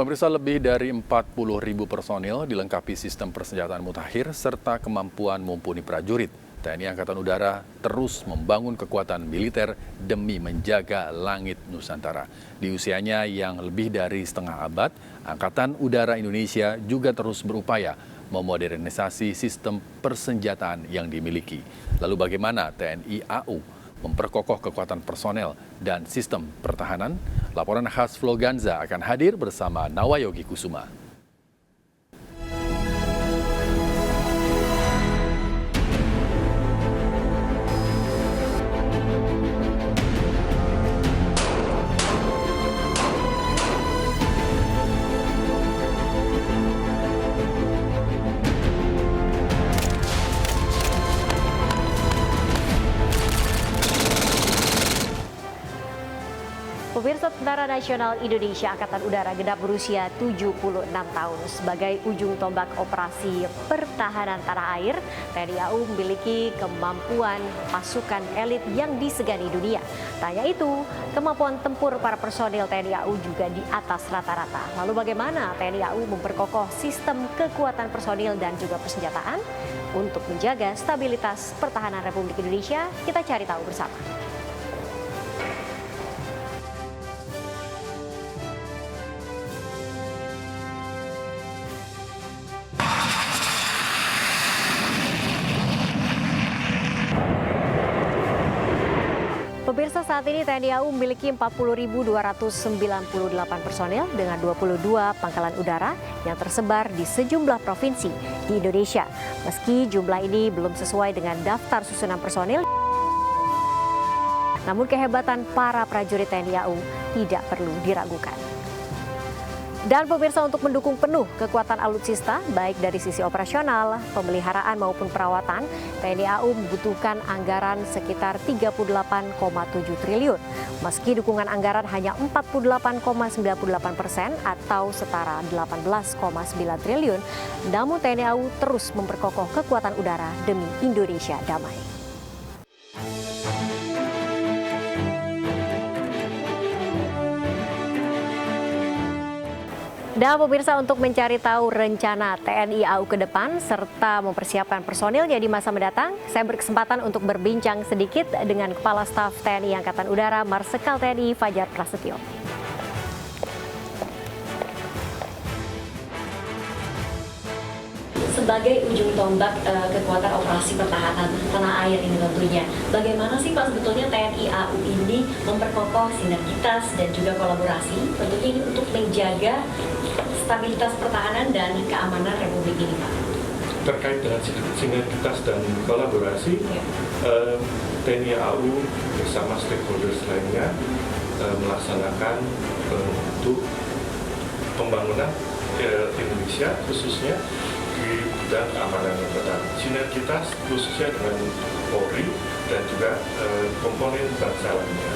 Pemirsa, lebih dari 40.000 personil dilengkapi sistem persenjataan mutakhir serta kemampuan mumpuni prajurit. TNI Angkatan Udara terus membangun kekuatan militer demi menjaga langit Nusantara. Di usianya yang lebih dari setengah abad, Angkatan Udara Indonesia juga terus berupaya memodernisasi sistem persenjataan yang dimiliki. Lalu bagaimana TNI AU memperkokoh kekuatan personel dan sistem pertahanan? Laporan khas Floganza akan hadir bersama Nawayogi Kusuma. Pemirsa, Tentara Nasional Indonesia Angkatan Udara genap berusia 76 tahun. Sebagai ujung tombak operasi pertahanan tanah air, TNI AU memiliki kemampuan pasukan elit yang disegani dunia. Tak hanya itu, kemampuan tempur para personil TNI AU juga di atas rata-rata. Lalu bagaimana TNI AU memperkokoh sistem kekuatan personil dan juga persenjataan untuk menjaga stabilitas pertahanan Republik Indonesia? Kita cari tahu bersama. Pemirsa, saat ini TNI AU memiliki 40.298 personel dengan 22 pangkalan udara yang tersebar di sejumlah provinsi di Indonesia. Meski jumlah ini belum sesuai dengan daftar susunan personil, namun kehebatan para prajurit TNI AU tidak perlu diragukan. Dan pemirsa, untuk mendukung penuh kekuatan alutsista, baik dari sisi operasional, pemeliharaan maupun perawatan, TNI AU membutuhkan anggaran sekitar 38,7 triliun. Meski dukungan anggaran hanya 48,98% atau setara 18,9 triliun, namun TNI AU terus memperkokoh kekuatan udara demi Indonesia damai. Dan pemirsa, untuk mencari tahu rencana TNI AU ke depan serta mempersiapkan personilnya di masa mendatang, saya berkesempatan untuk berbincang sedikit dengan Kepala Staf TNI Angkatan Udara Marsikal TNI Fajar Prasetyo. Sebagai ujung tombak kekuatan operasi pertahanan tanah air ini tentunya, bagaimana sih Pak sebetulnya TNI AU ini memperkokoh sinergitas dan juga kolaborasi tentunya ini untuk menjaga stabilitas pertahanan dan keamanan Republik ini, Pak? Terkait dengan sinergitas dan kolaborasi, TNI AU bersama stakeholders lainnya melaksanakan untuk pembangunan Indonesia khususnya di bidang keamanan negara. Sinergitas khususnya dengan Polri dan juga komponen bangsa lainnya.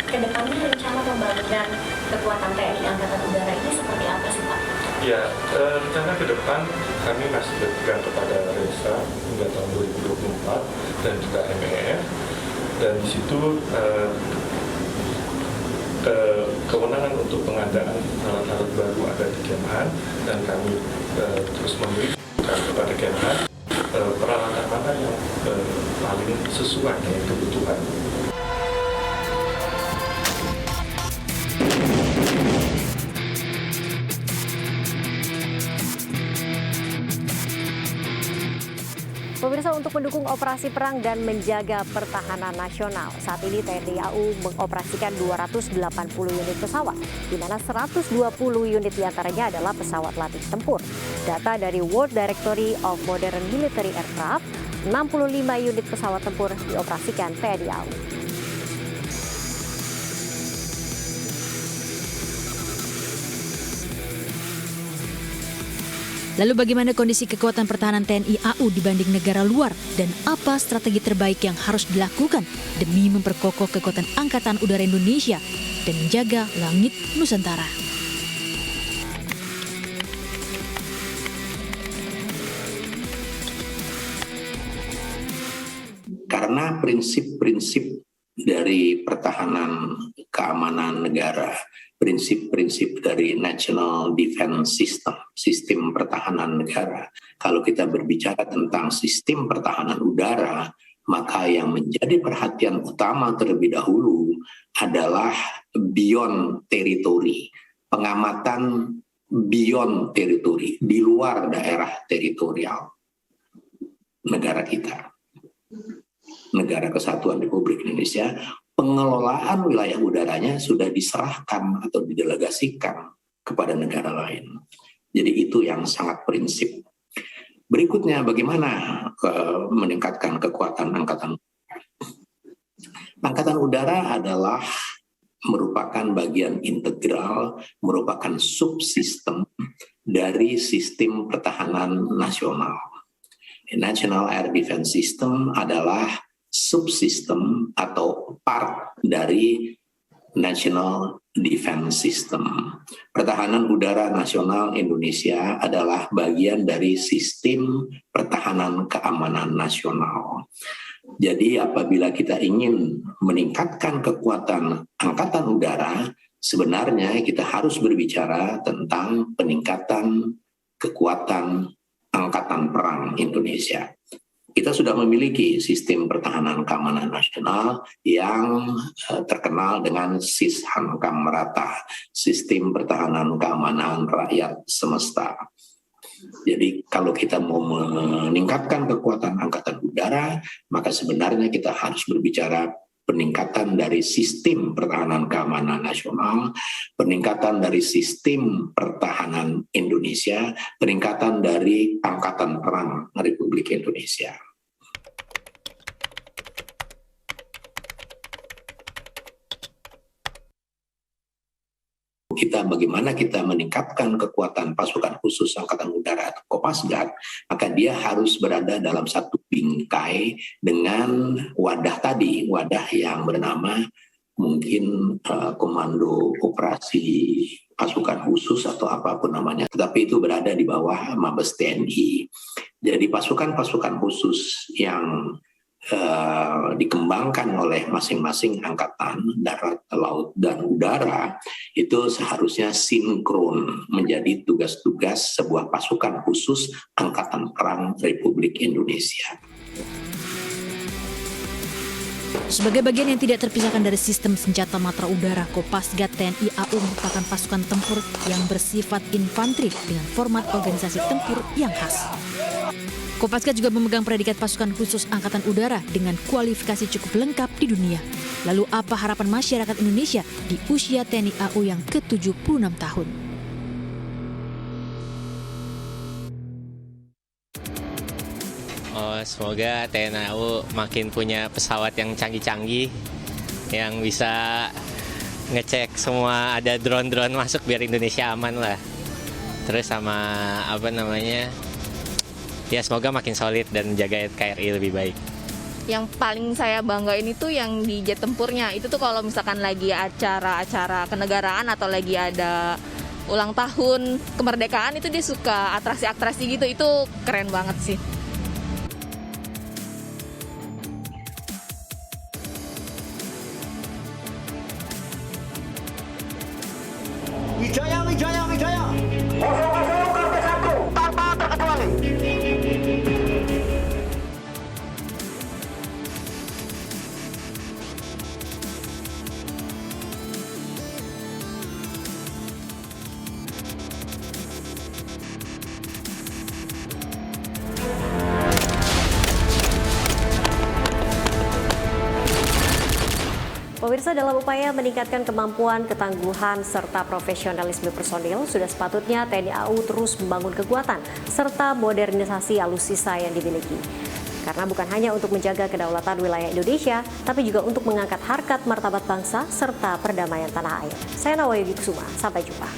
Kedepannya rencana pembangunan kekuatan TNI Angkatan Udara ini seperti apa sih, Pak? Ya, rencana ke depan kami masih berpegang kepada RESA hingga tahun 2024 dan juga MEF, dan di situ kewenangan untuk pengadaan alat-alat baru ada di Kemhan, dan kami terus memberikan kepada Kemhan peralatan mana yang paling sesuai dengan kebutuhan. Pemirsa, untuk mendukung operasi perang dan menjaga pertahanan nasional, saat ini TNI AU mengoperasikan 280 unit pesawat, di mana 120 unit diantaranya adalah pesawat latih tempur. Data dari World Directory of Modern Military Aircraft, 65 unit pesawat tempur dioperasikan TNI AU. Lalu bagaimana kondisi kekuatan pertahanan TNI AU dibanding negara luar dan apa strategi terbaik yang harus dilakukan demi memperkokoh kekuatan Angkatan Udara Indonesia dan menjaga langit Nusantara? Karena prinsip-prinsip dari pertahanan keamanan negara, prinsip-prinsip dari National Defense System, sistem pertahanan negara. Kalau kita berbicara tentang sistem pertahanan udara, maka yang menjadi perhatian utama terlebih dahulu adalah beyond territory, pengamatan beyond territory, di luar daerah teritorial negara kita, Negara Kesatuan Republik Indonesia. Pengelolaan wilayah udaranya sudah diserahkan atau didelegasikan kepada negara lain. Jadi itu yang sangat prinsip. Berikutnya, bagaimana meningkatkan kekuatan angkatan udara? Angkatan udara adalah merupakan bagian integral, merupakan subsistem dari sistem pertahanan nasional. National Air Defense System adalah subsistem atau part dari National Defense System. Pertahanan udara nasional Indonesia adalah bagian dari sistem pertahanan keamanan nasional. Jadi apabila kita ingin meningkatkan kekuatan angkatan udara, sebenarnya kita harus berbicara tentang peningkatan kekuatan angkatan perang Indonesia. Kita sudah memiliki sistem pertahanan keamanan nasional yang terkenal dengan SISHANKAM Merata, sistem pertahanan keamanan rakyat semesta. Jadi kalau kita mau meningkatkan kekuatan angkatan udara, maka sebenarnya kita harus berbicara peningkatan dari sistem pertahanan keamanan nasional, peningkatan dari sistem pertahanan Indonesia, peningkatan dari angkatan perang Republik Indonesia. Bagaimana kita meningkatkan kekuatan pasukan khusus angkatan udara atau Kopasgat, maka dia harus berada dalam satu bingkai dengan wadah tadi, wadah yang bernama mungkin komando operasi pasukan khusus atau apapun namanya, tetapi itu berada di bawah Mabes TNI. Jadi pasukan-pasukan khusus yang dikembangkan oleh masing-masing angkatan darat, laut, dan udara itu seharusnya sinkron menjadi tugas-tugas sebuah pasukan khusus angkatan perang Republik Indonesia. Sebagai bagian yang tidak terpisahkan dari sistem senjata matra udara, Kopasgat TNI AU merupakan pasukan tempur yang bersifat infanteri dengan format organisasi tempur yang khas. Kopasgat juga memegang predikat pasukan khusus angkatan udara dengan kualifikasi cukup lengkap di dunia. Lalu apa harapan masyarakat Indonesia di usia TNI AU yang ke-76 tahun? Semoga TNI AU makin punya pesawat yang canggih-canggih, yang bisa ngecek semua ada drone-drone masuk biar Indonesia aman lah. Terus sama ya semoga makin solid dan menjaga KRI lebih baik. Yang paling saya banggain itu yang di jet tempurnya. Itu tuh kalau misalkan lagi acara-acara kenegaraan atau lagi ada ulang tahun kemerdekaan, itu dia suka atraksi-atraksi gitu. Itu keren banget sih. Wijaya, Wijaya, Wijaya. 0-0 sampai 1 tanpa terkecuali. Pemirsa, dalam upaya meningkatkan kemampuan, ketangguhan, serta profesionalisme personil, sudah sepatutnya TNI AU terus membangun kekuatan serta modernisasi alutsista yang dimiliki. Karena bukan hanya untuk menjaga kedaulatan wilayah Indonesia, tapi juga untuk mengangkat harkat martabat bangsa serta perdamaian tanah air. Saya Nawayudi Kusuma, sampai jumpa.